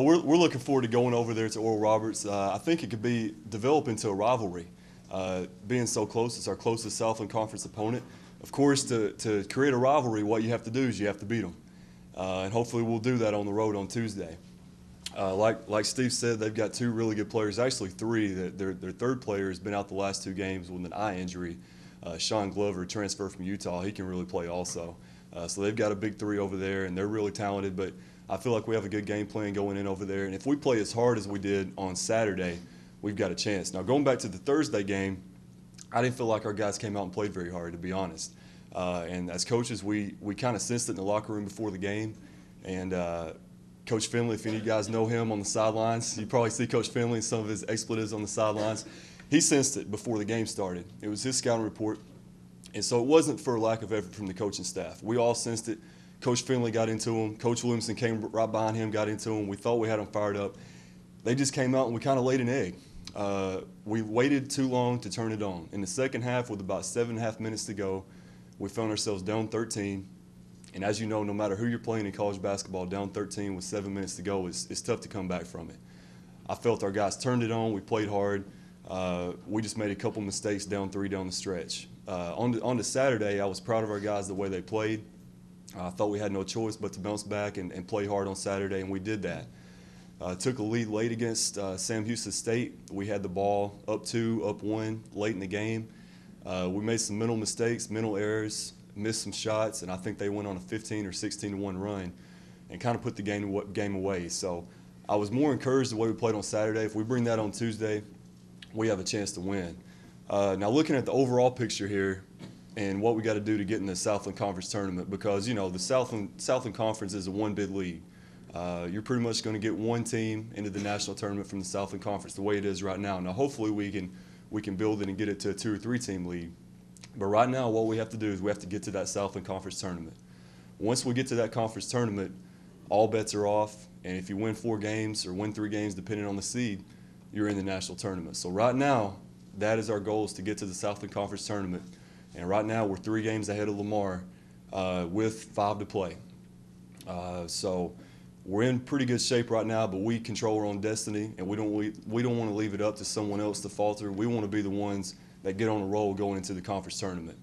We're looking forward to going over there to Oral Roberts. I think it could develop into a rivalry. Being so close, it's our closest Southland Conference opponent. Of course, to create a rivalry, what you have to do is you have to beat them. And hopefully we'll do that on the road on Tuesday. Like Steve said, they've got two really good players, actually three. Their third player has been out the last 2 games with an eye injury. Sean Glover, transfer from Utah, he can really play also. So they've got a big 3 over there, and they're really talented. But I feel like we have a good game plan going in over there. And if we play as hard as we did on Saturday, we've got a chance. Now, going back to the Thursday game, I didn't feel like our guys came out and played very hard, to be honest. And as coaches, we kind of sensed it in the locker room before the game. And Coach Finley, if any of you guys know him on the sidelines, you probably see Coach Finley and some of his expletives on the sidelines. He sensed it before the game started. It was his scouting report. And so it wasn't for a lack of effort from the coaching staff. We all sensed it. Coach Finley got into him. Coach Williamson came right behind him, got into him. We thought we had them fired up. They just came out and we kind of laid an egg. We waited too long to turn it on. In the second half, with about 7.5 minutes to go, we found ourselves down 13. And as you know, no matter who you're playing in college basketball, down 13 with 7 minutes to go, it's tough to come back from it. I felt our guys turned it on. We played hard. We just made a couple mistakes down 3 down the stretch. On to Saturday, I was proud of our guys the way they played. I thought we had no choice but to bounce back and play hard on Saturday, and we did that. Took a lead late against Sam Houston State. We had the ball up 2, up 1 late in the game. We made some mental mistakes, mental errors, missed some shots, and I think they went on a 15 or 16-1 run and kind of put the game away. So I was more encouraged the way we played on Saturday. If we bring that on Tuesday, we have a chance to win. Now looking at the overall picture here and what we got to do to get in the Southland Conference tournament, because, you know, the Southland Conference is a 1-bid league. You're pretty much going to get 1 team into the national tournament from the Southland Conference the way it is right now. Now, hopefully we can build it and get it to a 2 or 3 team league. But right now, what we have to do is we have to get to that Southland Conference tournament. Once we get to that conference tournament, all bets are off. And if you win 4 games or win 3 games, depending on the seed, you're in the national tournament. So right now, that is our goal, is to get to the Southland Conference tournament. And right now, we're 3 games ahead of Lamar with 5 to play. So we're in pretty good shape right now, but we control our own destiny, and we don't want to leave it up to someone else to falter. We want to be the ones that get on a roll going into the conference tournament.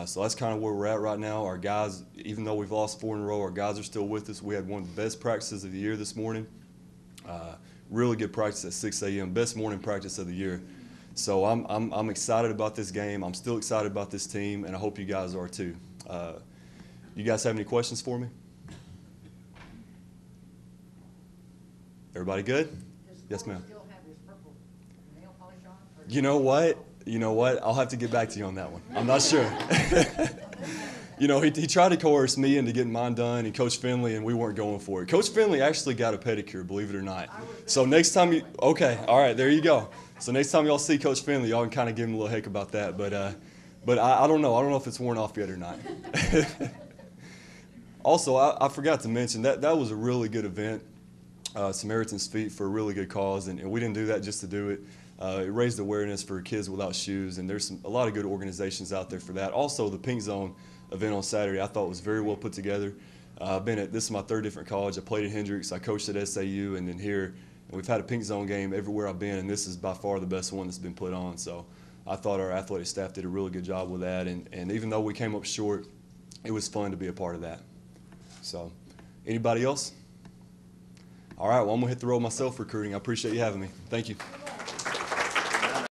So that's kind of where we're at right now. Our guys, even though we've lost 4 in a row, our guys are still with us. We had one of the best practices of the year this morning. Really good practice at 6 a.m., best morning practice of the year. So I'm excited about this game. I'm still excited about this team, and I hope you guys are too. You guys have any questions for me? Everybody good? Yes, ma'am. Still have his purple nail polish on? You know what? I'll have to get back to you on that one. I'm not sure. You know, he tried to coerce me into getting mine done, and Coach Finley, and we weren't going for it. Coach Finley actually got a pedicure, believe it or not. So next time okay, all right, there you go. So next time y'all see Coach Finley, y'all can kind of give him a little heck about that. But I don't know. I don't know if it's worn off yet or not. Also, I forgot to mention that was a really good event. Samaritan's Feet for a really good cause, and we didn't do that just to do it. It raised awareness for kids without shoes, and there's a lot of good organizations out there for that. Also, the Pink Zone event on Saturday I thought was very well put together. This is my 3rd different college. I played at Hendrix, I coached at SAU, and then here. And we've had a Pink Zone game everywhere I've been, and this is by far the best one that's been put on. So I thought our athletic staff did a really good job with that, and even though we came up short, it was fun to be a part of that. So anybody else? All right, well, I'm going to hit the road myself recruiting. I appreciate you having me. Thank you.